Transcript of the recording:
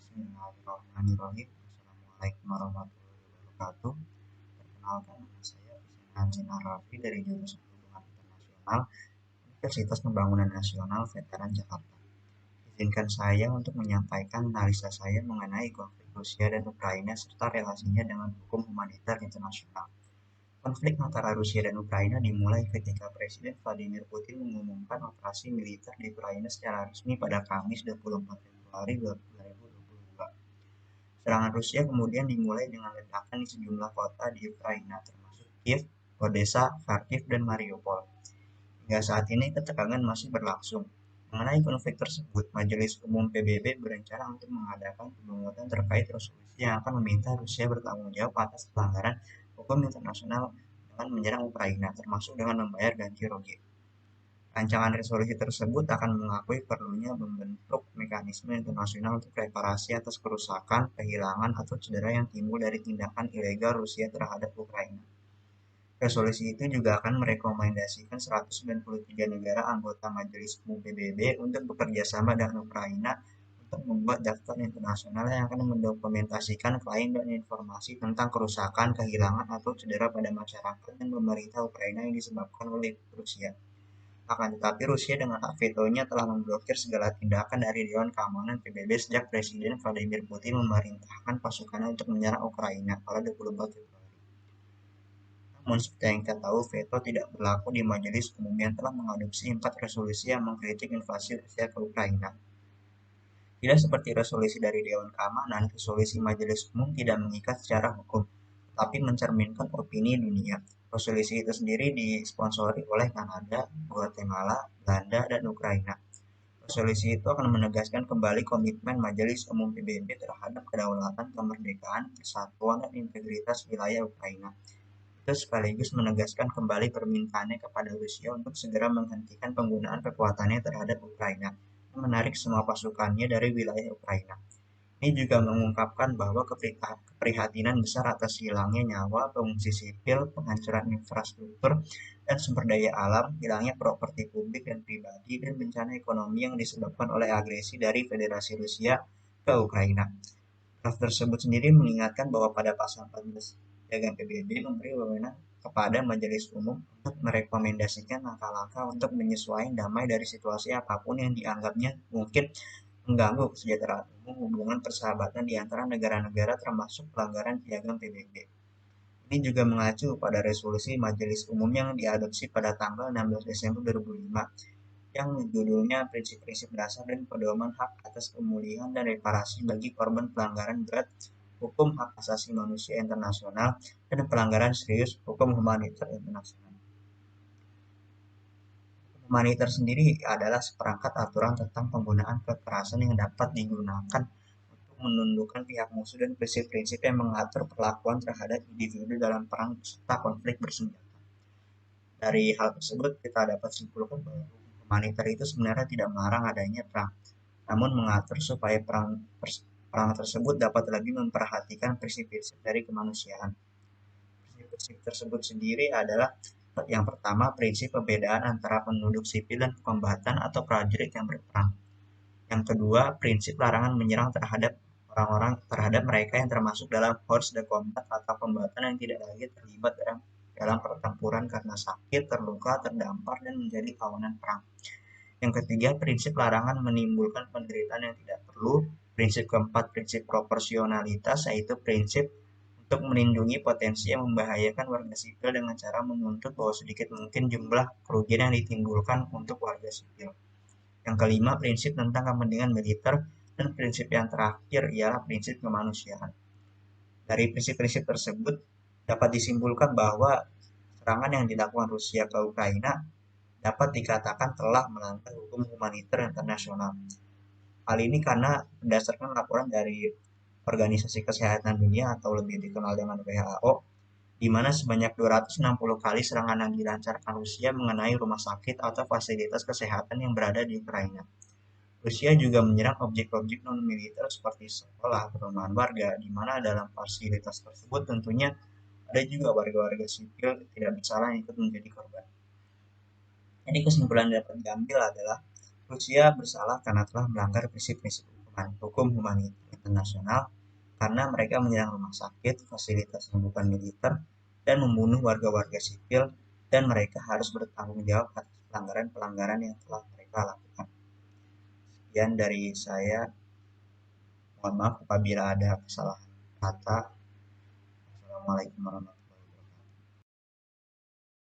Bismillahirrahmanirrahim. Assalamualaikum warahmatullahi wabarakatuh. Perkenalkan, nama saya Vincent Sinar Raffi dari jurusan Hubungan Internasional Universitas Pembangunan Nasional Veteran Jakarta. Izinkan saya untuk menyampaikan analisa saya mengenai konflik Rusia dan Ukraina serta relasinya dengan hukum humaniter internasional. Konflik antara Rusia dan Ukraina dimulai ketika Presiden Vladimir Putin mengumumkan operasi militer di Ukraina secara resmi pada Kamis 24 Februari 2022. Serangan Rusia kemudian dimulai dengan ledakan di sejumlah kota di Ukraina, termasuk Kiev, Odessa, Kharkiv, dan Mariupol. Hingga saat ini ketegangan masih berlangsung. Mengenai konflik tersebut, Majelis Umum PBB berencana untuk mengadakan pemungutan terkait resolusi yang akan meminta Rusia bertanggung jawab atas pelanggaran hukum internasional dengan menyerang Ukraina, termasuk dengan membayar ganti rugi. Rancangan resolusi tersebut akan mengakui perlunya membentuk mekanisme internasional untuk reparasi atas kerusakan, kehilangan, atau cedera yang timbul dari tindakan ilegal Rusia terhadap Ukraina. Resolusi itu juga akan merekomendasikan 193 negara anggota Majelis Umum PBB untuk bekerja sama dengan Ukraina untuk membuat daftar internasional yang akan mendokumentasikan klaim dan informasi tentang kerusakan, kehilangan, atau cedera pada masyarakat dan pemerintah Ukraina yang disebabkan oleh Rusia. Akan tetapi Rusia dengan hak vetonya telah memblokir segala tindakan dari Dewan Keamanan PBB sejak Presiden Vladimir Putin memerintahkan pasukannya untuk menyerang Ukraina pada 24 Februari. Namun seperti yang kita tahu, veto tidak berlaku di Majelis Umum yang telah mengadopsi 4 resolusi yang mengkritik invasi Rusia ke Ukraina. Tidak seperti resolusi dari Dewan Keamanan, resolusi Majelis Umum tidak mengikat secara hukum, tetapi mencerminkan opini dunia. Resolusi itu sendiri disponsori oleh Kanada, Guatemala, Belanda, dan Ukraina. Resolusi itu akan menegaskan kembali komitmen Majelis Umum PBB terhadap kedaulatan, kemerdekaan, persatuan, dan integritas wilayah Ukraina. Itu sekaligus menegaskan kembali permintaannya kepada Rusia untuk segera menghentikan penggunaan kekuatannya terhadap Ukraina dan menarik semua pasukannya dari wilayah Ukraina. Ini juga mengungkapkan bahwa keprihatinan besar atas hilangnya nyawa pengungsi sipil, penghancuran infrastruktur dan sumber daya alam, hilangnya properti publik dan pribadi, dan bencana ekonomi yang disebabkan oleh agresi dari Federasi Rusia ke Ukraina. Draft tersebut sendiri mengingatkan bahwa pada pasal 14 Piagam PBB memberi wewenang kepada Majelis Umum untuk merekomendasikan langkah-langkah untuk menyesuaikan damai dari situasi apapun yang dianggapnya mungkin mengganggu kesejahteraan umum, hubungan persahabatan di antara negara-negara termasuk pelanggaran Piagam PBB. Ini juga mengacu pada resolusi Majelis Umum yang diadopsi pada tanggal 16 Desember 2005 yang judulnya Prinsip-prinsip dasar dan pedoman hak atas pemulihan dan reparasi bagi korban pelanggaran berat hukum hak asasi manusia internasional dan pelanggaran serius hukum humaniter internasional. Humaniter sendiri adalah seperangkat aturan tentang penggunaan kekerasan yang dapat digunakan untuk menundukkan pihak musuh dan prinsip-prinsip yang mengatur perlakuan terhadap individu dalam perang serta konflik bersenjata. Dari hal tersebut kita dapat simpulkan bahwa humaniter itu sebenarnya tidak melarang adanya perang, namun mengatur supaya perang tersebut dapat lebih memperhatikan prinsip-prinsip dari kemanusiaan. Prinsip-prinsip tersebut sendiri adalah yang pertama, prinsip perbedaan antara penduduk sipil dan kombatan atau prajurit yang berperang. Yang kedua, prinsip larangan menyerang terhadap mereka yang termasuk dalam hors de combat atau kombatan yang tidak lagi terlibat dalam pertempuran karena sakit, terluka, terdampar, dan menjadi tawanan perang. Yang ketiga, prinsip larangan menimbulkan penderitaan yang tidak perlu. Prinsip keempat, prinsip proporsionalitas, yaitu prinsip untuk melindungi potensi yang membahayakan warga sipil dengan cara menuntut bahwa sedikit mungkin jumlah kerugian yang ditimbulkan untuk warga sipil. Yang kelima, prinsip tentang kepentingan militer, dan prinsip yang terakhir ialah prinsip kemanusiaan. Dari prinsip-prinsip tersebut dapat disimpulkan bahwa serangan yang dilakukan Rusia ke Ukraina dapat dikatakan telah melanggar hukum humaniter internasional. Hal ini karena berdasarkan laporan dari Organisasi Kesehatan Dunia atau lebih dikenal dengan WHO, di mana sebanyak 260 kali serangan yang dilancarkan Rusia mengenai rumah sakit atau fasilitas kesehatan yang berada di Ukraina. Rusia juga menyerang objek-objek non-militer seperti sekolah, perumahan warga, di mana dalam fasilitas tersebut tentunya ada juga warga-warga sipil tidak bersalah yang ikut menjadi korban. Jadi kesimpulan yang dapat diambil adalah Rusia bersalah karena telah melanggar prinsip-prinsip hukum humaniter kehormatan nasional karena mereka menyerang rumah sakit, fasilitas rujukan militer, dan membunuh warga-warga sipil, dan mereka harus bertanggung jawab atas pelanggaran-pelanggaran yang telah mereka lakukan. Sekian dari saya. Mohon maaf apabila ada kesalahan kata. Wassalamualaikum warahmatullahi wabarakatuh.